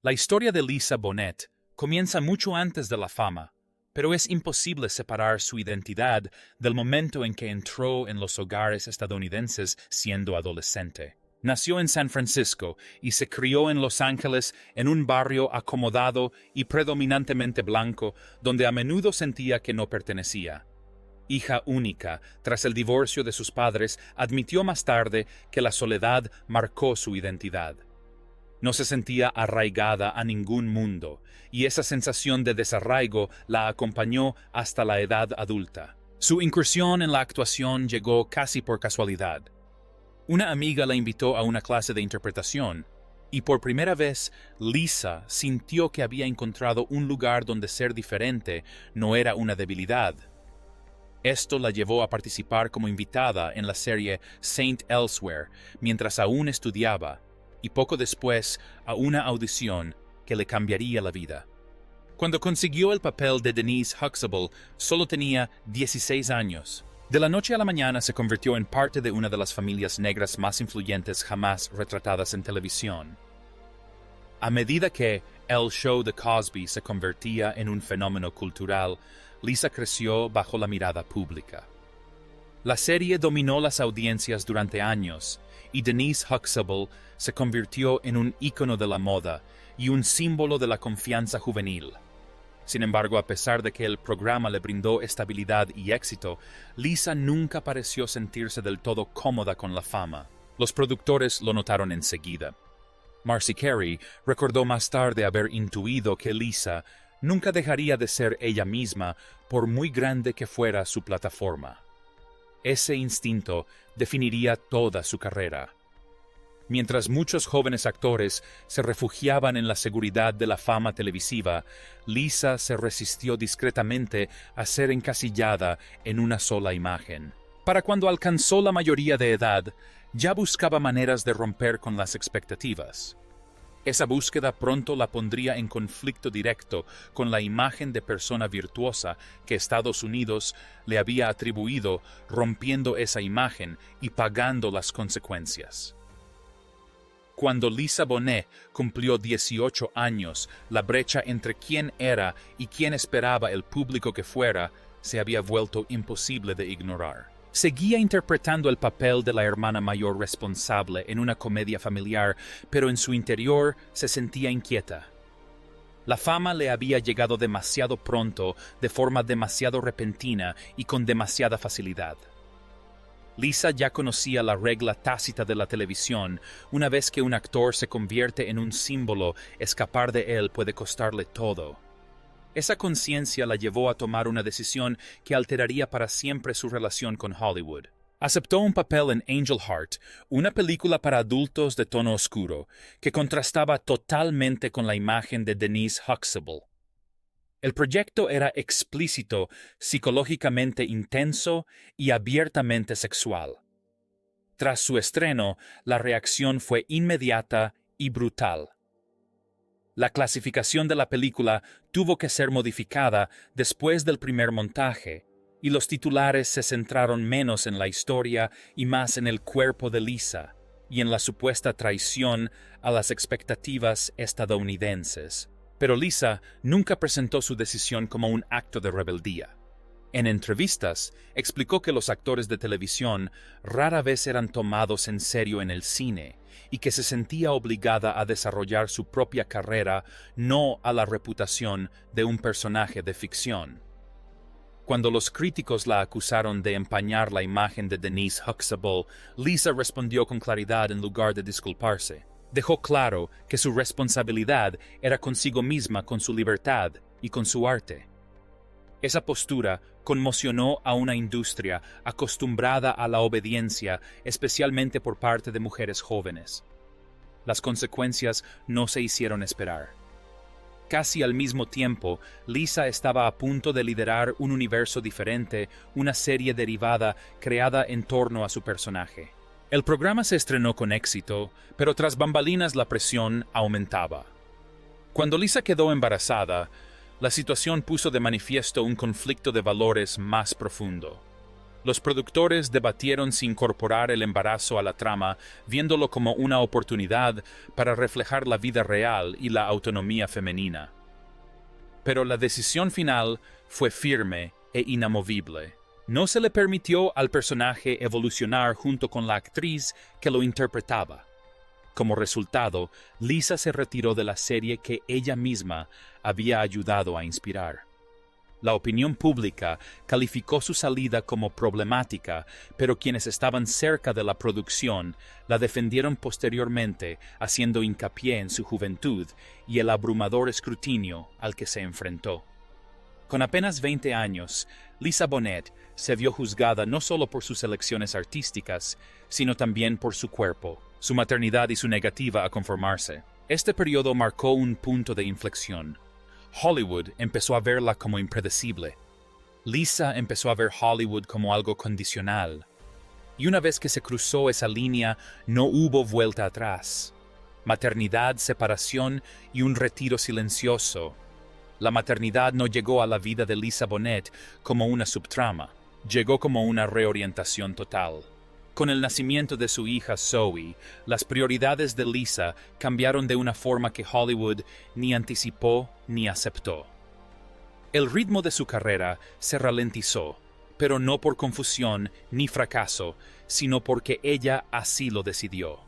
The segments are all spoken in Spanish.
La historia de Lisa Bonet comienza mucho antes de la fama, pero es imposible separar su identidad del momento en que entró en los hogares estadounidenses siendo adolescente. Nació en San Francisco y se crió en Los Ángeles en un barrio acomodado y predominantemente blanco, donde a menudo sentía que no pertenecía. Hija única, tras el divorcio de sus padres, admitió más tarde que la soledad marcó su identidad. No se sentía arraigada a ningún mundo, y esa sensación de desarraigo la acompañó hasta la edad adulta. Su incursión en la actuación llegó casi por casualidad. Una amiga la invitó a una clase de interpretación, y por primera vez Lisa sintió que había encontrado un lugar donde ser diferente no era una debilidad. Esto la llevó a participar como invitada en la serie Saint Elsewhere mientras aún estudiaba, y poco después a una audición que le cambiaría la vida. Cuando consiguió el papel de Denise Huxtable, solo tenía 16 años. De la noche a la mañana se convirtió en parte de una de las familias negras más influyentes jamás retratadas en televisión. A medida que el show de Cosby se convertía en un fenómeno cultural, Lisa creció bajo la mirada pública. La serie dominó las audiencias durante años, y Denise Huxtable se convirtió en un ícono de la moda y un símbolo de la confianza juvenil. Sin embargo, a pesar de que el programa le brindó estabilidad y éxito, Lisa nunca pareció sentirse del todo cómoda con la fama. Los productores lo notaron enseguida. Marcy Carey recordó más tarde haber intuido que Lisa nunca dejaría de ser ella misma por muy grande que fuera su plataforma. Ese instinto definiría toda su carrera. Mientras muchos jóvenes actores se refugiaban en la seguridad de la fama televisiva, Lisa se resistió discretamente a ser encasillada en una sola imagen. Para cuando alcanzó la mayoría de edad, ya buscaba maneras de romper con las expectativas. Esa búsqueda pronto la pondría en conflicto directo con la imagen de persona virtuosa que Estados Unidos le había atribuido, rompiendo esa imagen y pagando las consecuencias. Cuando Lisa Bonet cumplió 18 años, la brecha entre quién era y quién esperaba el público que fuera se había vuelto imposible de ignorar. Seguía interpretando el papel de la hermana mayor responsable en una comedia familiar, pero en su interior se sentía inquieta. La fama le había llegado demasiado pronto, de forma demasiado repentina y con demasiada facilidad. Lisa ya conocía la regla tácita de la televisión: una vez que un actor se convierte en un símbolo, escapar de él puede costarle todo. Esa conciencia la llevó a tomar una decisión que alteraría para siempre su relación con Hollywood. Aceptó un papel en Angel Heart, una película para adultos de tono oscuro, que contrastaba totalmente con la imagen de Denise Huxtable. El proyecto era explícito, psicológicamente intenso y abiertamente sexual. Tras su estreno, la reacción fue inmediata y brutal. La clasificación de la película tuvo que ser modificada después del primer montaje, y los titulares se centraron menos en la historia y más en el cuerpo de Lisa y en la supuesta traición a las expectativas estadounidenses. Pero Lisa nunca presentó su decisión como un acto de rebeldía. En entrevistas, explicó que los actores de televisión rara vez eran tomados en serio en el cine y que se sentía obligada a desarrollar su propia carrera, no a la reputación de un personaje de ficción. Cuando los críticos la acusaron de empañar la imagen de Denise Huxtable, Lisa respondió con claridad en lugar de disculparse. Dejó claro que su responsabilidad era consigo misma, con su libertad y con su arte. Esa postura conmocionó a una industria acostumbrada a la obediencia, especialmente por parte de mujeres jóvenes. Las consecuencias no se hicieron esperar. Casi al mismo tiempo, Lisa estaba a punto de liderar un universo diferente, una serie derivada creada en torno a su personaje. El programa se estrenó con éxito, pero tras bambalinas la presión aumentaba. Cuando Lisa quedó embarazada, la situación puso de manifiesto un conflicto de valores más profundo. Los productores debatieron si incorporar el embarazo a la trama, viéndolo como una oportunidad para reflejar la vida real y la autonomía femenina. Pero la decisión final fue firme e inamovible. No se le permitió al personaje evolucionar junto con la actriz que lo interpretaba. Como resultado, Lisa se retiró de la serie que ella misma había ayudado a inspirar. La opinión pública calificó su salida como problemática, pero quienes estaban cerca de la producción la defendieron posteriormente, haciendo hincapié en su juventud y el abrumador escrutinio al que se enfrentó. Con apenas 20 años, Lisa Bonet se vio juzgada no solo por sus elecciones artísticas, sino también por su cuerpo, su maternidad y su negativa a conformarse. Este periodo marcó un punto de inflexión. Hollywood empezó a verla como impredecible. Lisa empezó a ver Hollywood como algo condicional. Y una vez que se cruzó esa línea, no hubo vuelta atrás. Maternidad, separación y un retiro silencioso. La maternidad no llegó a la vida de Lisa Bonet como una subtrama, llegó como una reorientación total. Con el nacimiento de su hija Zoe, las prioridades de Lisa cambiaron de una forma que Hollywood ni anticipó ni aceptó. El ritmo de su carrera se ralentizó, pero no por confusión ni fracaso, sino porque ella así lo decidió.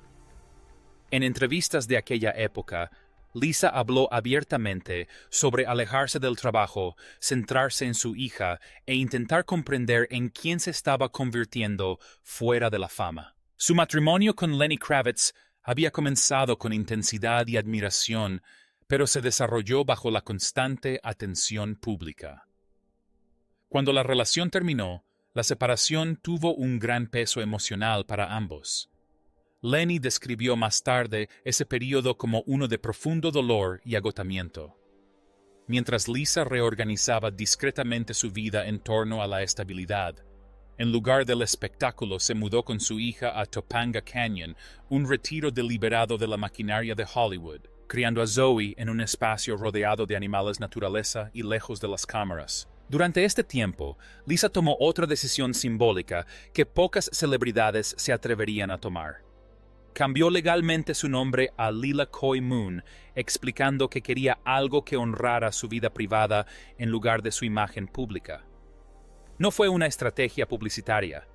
En entrevistas de aquella época, Lisa habló abiertamente sobre alejarse del trabajo, centrarse en su hija e intentar comprender en quién se estaba convirtiendo fuera de la fama. Su matrimonio con Lenny Kravitz había comenzado con intensidad y admiración, pero se desarrolló bajo la constante atención pública. Cuando la relación terminó, la separación tuvo un gran peso emocional para ambos. Lenny describió más tarde ese período como uno de profundo dolor y agotamiento. Mientras Lisa reorganizaba discretamente su vida en torno a la estabilidad, en lugar del espectáculo se mudó con su hija a Topanga Canyon, un retiro deliberado de la maquinaria de Hollywood, criando a Zoe en un espacio rodeado de animales naturaleza y lejos de las cámaras. Durante este tiempo, Lisa tomó otra decisión simbólica que pocas celebridades se atreverían a tomar. Cambió legalmente su nombre a Lila Coy Moon, explicando que quería algo que honrara su vida privada en lugar de su imagen pública. No fue una estrategia publicitaria.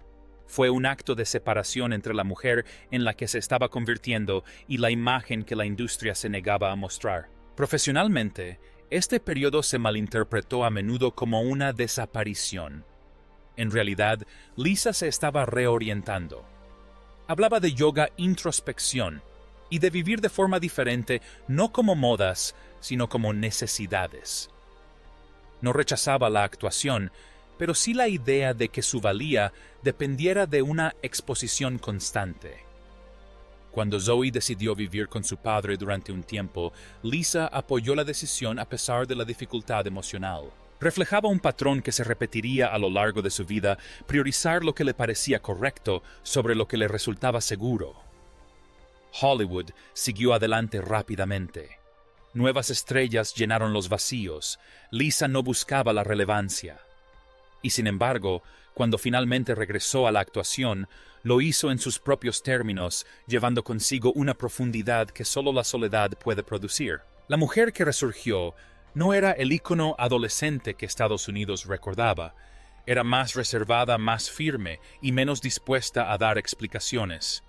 Fue un acto de separación entre la mujer en la que se estaba convirtiendo y la imagen que la industria se negaba a mostrar. Profesionalmente, este periodo se malinterpretó a menudo como una desaparición. En realidad, Lisa se estaba reorientando. Hablaba de yoga introspección y de vivir de forma diferente, no como modas, sino como necesidades. No rechazaba la actuación, pero sí la idea de que su valía dependiera de una exposición constante. Cuando Zoe decidió vivir con su padre durante un tiempo, Lisa apoyó la decisión a pesar de la dificultad emocional. Reflejaba un patrón que se repetiría a lo largo de su vida, priorizar lo que le parecía correcto sobre lo que le resultaba seguro. Hollywood siguió adelante rápidamente. Nuevas estrellas llenaron los vacíos. Lisa no buscaba la relevancia. Y sin embargo, cuando finalmente regresó a la actuación, lo hizo en sus propios términos, llevando consigo una profundidad que solo la soledad puede producir. La mujer que resurgió no era el ícono adolescente que Estados Unidos recordaba. Era más reservada, más firme y menos dispuesta a dar explicaciones.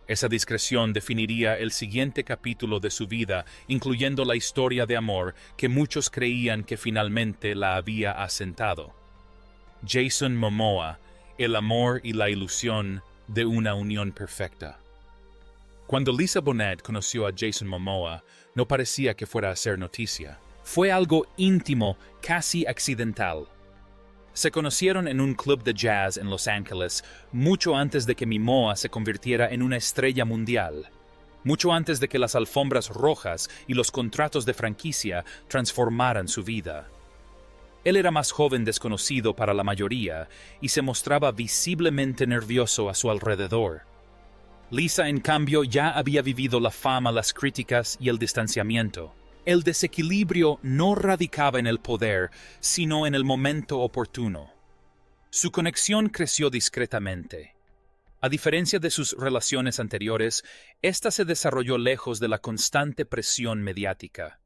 Esa discreción definiría el siguiente capítulo de su vida, incluyendo la historia de amor que muchos creían que finalmente la había asentado. Jason Momoa, el amor y la ilusión de una unión perfecta. Cuando Lisa Bonet conoció a Jason Momoa, no parecía que fuera a ser noticia. Fue algo íntimo, casi accidental. Se conocieron en un club de jazz en Los Ángeles mucho antes de que Momoa se convirtiera en una estrella mundial. Mucho antes de que las alfombras rojas y los contratos de franquicia transformaran su vida. Él era más joven desconocido para la mayoría y se mostraba visiblemente nervioso a su alrededor. Lisa, en cambio, ya había vivido la fama, las críticas y el distanciamiento. El desequilibrio no radicaba en el poder, sino en el momento oportuno. Su conexión creció discretamente. A diferencia de sus relaciones anteriores, esta se desarrolló lejos de la constante presión mediática.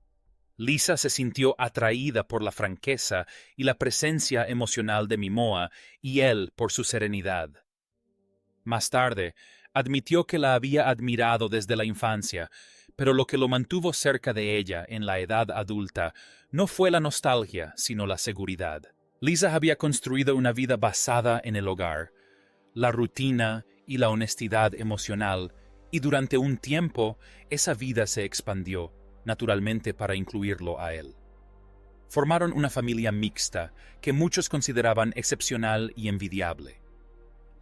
Lisa se sintió atraída por la franqueza y la presencia emocional de Mimoa, y él por su serenidad. Más tarde, admitió que la había admirado desde la infancia, pero lo que lo mantuvo cerca de ella en la edad adulta no fue la nostalgia, sino la seguridad. Lisa había construido una vida basada en el hogar, la rutina y la honestidad emocional, y durante un tiempo esa vida se expandió, naturalmente para incluirlo a él. Formaron una familia mixta que muchos consideraban excepcional y envidiable.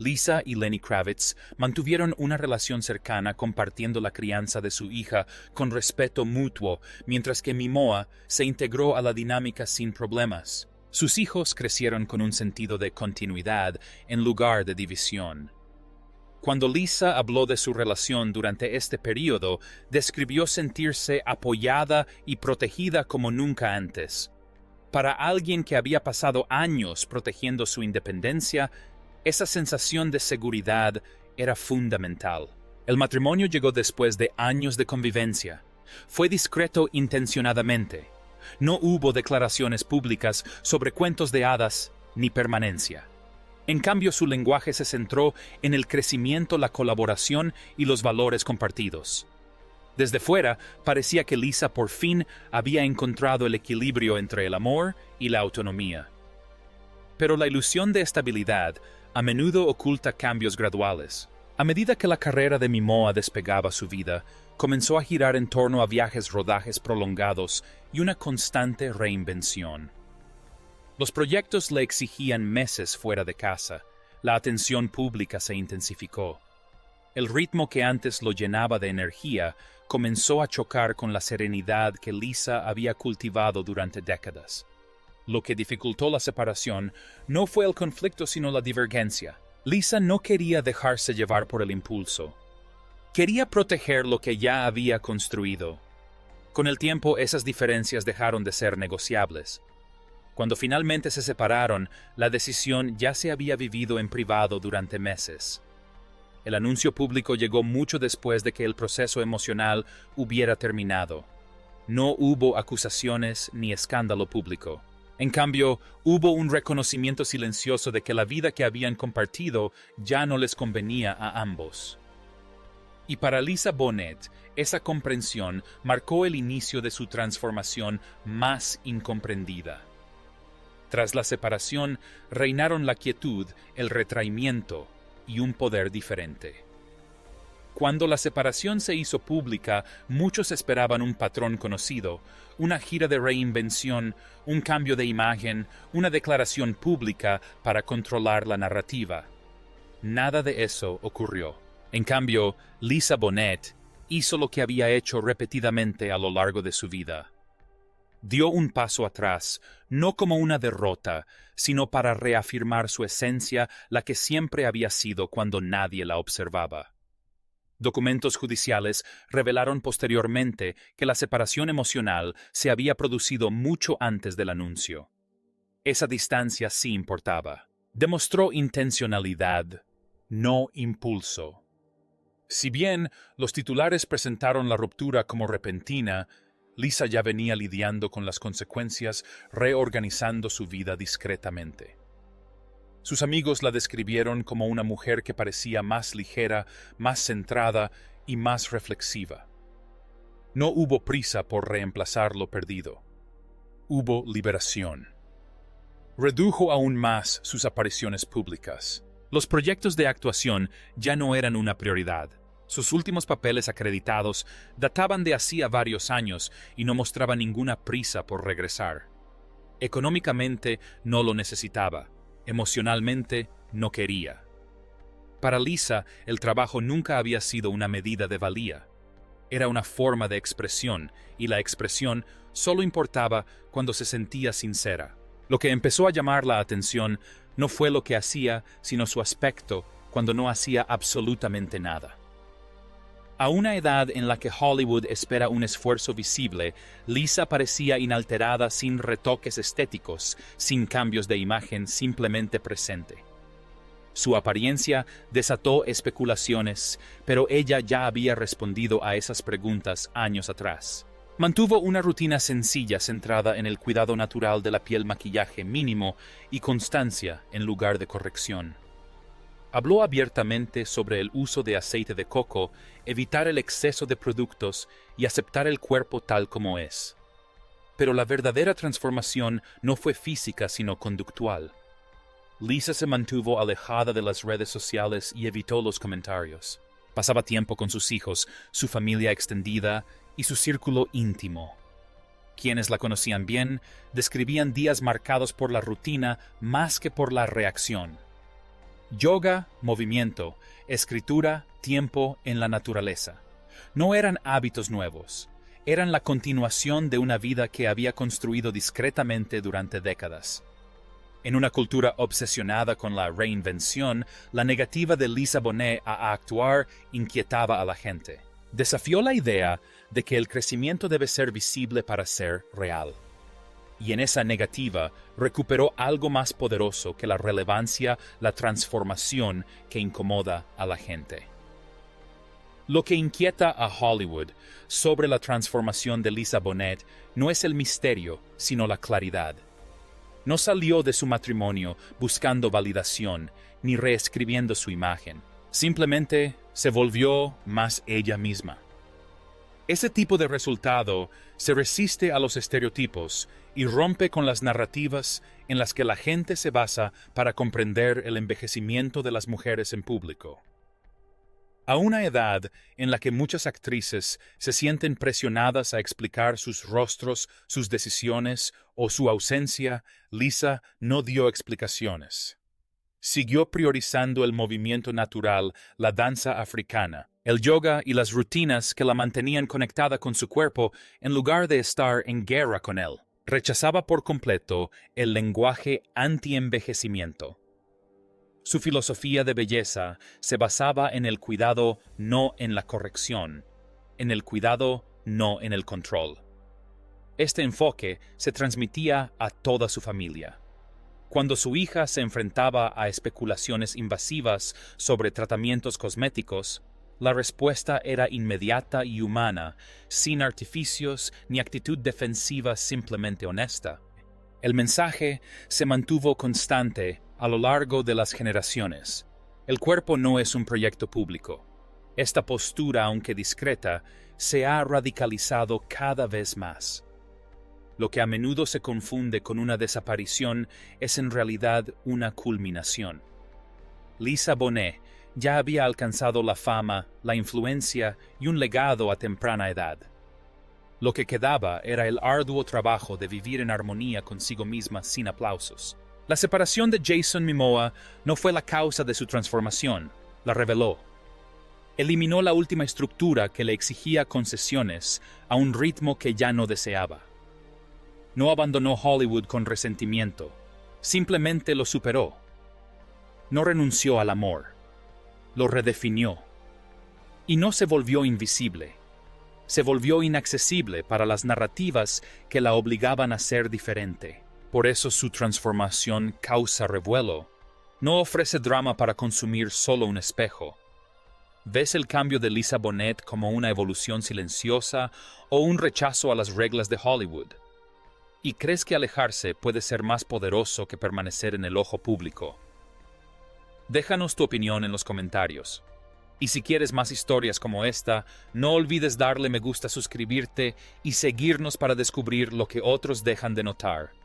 Lisa y Lenny Kravitz mantuvieron una relación cercana compartiendo la crianza de su hija con respeto mutuo, mientras que Mimoa se integró a la dinámica sin problemas. Sus hijos crecieron con un sentido de continuidad en lugar de división. Cuando Lisa habló de su relación durante este período, describió sentirse apoyada y protegida como nunca antes. Para alguien que había pasado años protegiendo su independencia, esa sensación de seguridad era fundamental. El matrimonio llegó después de años de convivencia. Fue discreto intencionadamente. No hubo declaraciones públicas sobre cuentos de hadas ni permanencia. En cambio, su lenguaje se centró en el crecimiento, la colaboración y los valores compartidos. Desde fuera, parecía que Lisa por fin había encontrado el equilibrio entre el amor y la autonomía. Pero la ilusión de estabilidad a menudo oculta cambios graduales. A medida que la carrera de Mimoa despegaba su vida, comenzó a girar en torno a viajes, rodajes prolongados y una constante reinvención. Los proyectos le exigían meses fuera de casa. La atención pública se intensificó. El ritmo que antes lo llenaba de energía comenzó a chocar con la serenidad que Lisa había cultivado durante décadas. Lo que dificultó la separación no fue el conflicto sino la divergencia. Lisa no quería dejarse llevar por el impulso. Quería proteger lo que ya había construido. Con el tiempo esas diferencias dejaron de ser negociables. Cuando finalmente se separaron, la decisión ya se había vivido en privado durante meses. El anuncio público llegó mucho después de que el proceso emocional hubiera terminado. No hubo acusaciones ni escándalo público. En cambio, hubo un reconocimiento silencioso de que la vida que habían compartido ya no les convenía a ambos. Y para Lisa Bonet, esa comprensión marcó el inicio de su transformación más incomprendida. Tras la separación, reinaron la quietud, el retraimiento y un poder diferente. Cuando la separación se hizo pública, muchos esperaban un patrón conocido, una gira de reinvención, un cambio de imagen, una declaración pública para controlar la narrativa. Nada de eso ocurrió. En cambio, Lisa Bonet hizo lo que había hecho repetidamente a lo largo de su vida. Dio un paso atrás, no como una derrota, sino para reafirmar su esencia, la que siempre había sido cuando nadie la observaba. Documentos judiciales revelaron posteriormente que la separación emocional se había producido mucho antes del anuncio. Esa distancia sí importaba. Demostró intencionalidad, no impulso. Si bien los titulares presentaron la ruptura como repentina, Lisa ya venía lidiando con las consecuencias, reorganizando su vida discretamente. Sus amigos la describieron como una mujer que parecía más ligera, más centrada y más reflexiva. No hubo prisa por reemplazar lo perdido. Hubo liberación. Redujo aún más sus apariciones públicas. Los proyectos de actuación ya no eran una prioridad. Sus últimos papeles acreditados databan de hacía varios años y no mostraba ninguna prisa por regresar. Económicamente no lo necesitaba. Emocionalmente no quería. Para Lisa, el trabajo nunca había sido una medida de valía. Era una forma de expresión, y la expresión solo importaba cuando se sentía sincera. Lo que empezó a llamar la atención no fue lo que hacía, sino su aspecto cuando no hacía absolutamente nada. A una edad en la que Hollywood espera un esfuerzo visible, Lisa parecía inalterada, sin retoques estéticos, sin cambios de imagen, simplemente presente. Su apariencia desató especulaciones, pero ella ya había respondido a esas preguntas años atrás. Mantuvo una rutina sencilla centrada en el cuidado natural de la piel, maquillaje mínimo y constancia en lugar de corrección. Habló abiertamente sobre el uso de aceite de coco, evitar el exceso de productos y aceptar el cuerpo tal como es. Pero la verdadera transformación no fue física sino conductual. Lisa se mantuvo alejada de las redes sociales y evitó los comentarios. Pasaba tiempo con sus hijos, su familia extendida y su círculo íntimo. Quienes la conocían bien describían días marcados por la rutina más que por la reacción. Yoga, movimiento, escritura, tiempo en la naturaleza. No eran hábitos nuevos, eran la continuación de una vida que había construido discretamente durante décadas. En una cultura obsesionada con la reinvención, la negativa de Lisa Bonet a actuar inquietaba a la gente. Desafió la idea de que el crecimiento debe ser visible para ser real. Y en esa negativa recuperó algo más poderoso que la relevancia, la transformación que incomoda a la gente. Lo que inquieta a Hollywood sobre la transformación de Lisa Bonet no es el misterio, sino la claridad. No salió de su matrimonio buscando validación ni reescribiendo su imagen. Simplemente se volvió más ella misma. Ese tipo de resultado se resiste a los estereotipos y rompe con las narrativas en las que la gente se basa para comprender el envejecimiento de las mujeres en público. A una edad en la que muchas actrices se sienten presionadas a explicar sus rostros, sus decisiones o su ausencia, Lisa no dio explicaciones. Siguió priorizando el movimiento natural, la danza africana, el yoga y las rutinas que la mantenían conectada con su cuerpo en lugar de estar en guerra con él. Rechazaba por completo el lenguaje anti-envejecimiento. Su filosofía de belleza se basaba en el cuidado, no en la corrección, en el cuidado, no en el control. Este enfoque se transmitía a toda su familia. Cuando su hija se enfrentaba a especulaciones invasivas sobre tratamientos cosméticos, la respuesta era inmediata y humana, sin artificios ni actitud defensiva, simplemente honesta. El mensaje se mantuvo constante a lo largo de las generaciones. El cuerpo no es un proyecto público. Esta postura, aunque discreta, se ha radicalizado cada vez más. Lo que a menudo se confunde con una desaparición es en realidad una culminación. Lisa Bonet ya había alcanzado la fama, la influencia y un legado a temprana edad. Lo que quedaba era el arduo trabajo de vivir en armonía consigo misma sin aplausos. La separación de Jason Momoa no fue la causa de su transformación, la reveló. Eliminó la última estructura que le exigía concesiones a un ritmo que ya no deseaba. No abandonó Hollywood con resentimiento, simplemente lo superó. No renunció al amor, lo redefinió. Y no se volvió invisible, se volvió inaccesible para las narrativas que la obligaban a ser diferente. Por eso su transformación causa revuelo. No ofrece drama para consumir solo un espejo. ¿Ves el cambio de Lisa Bonet como una evolución silenciosa o un rechazo a las reglas de Hollywood? ¿Y crees que alejarse puede ser más poderoso que permanecer en el ojo público? Déjanos tu opinión en los comentarios. Y si quieres más historias como esta, no olvides darle me gusta, suscribirte y seguirnos para descubrir lo que otros dejan de notar.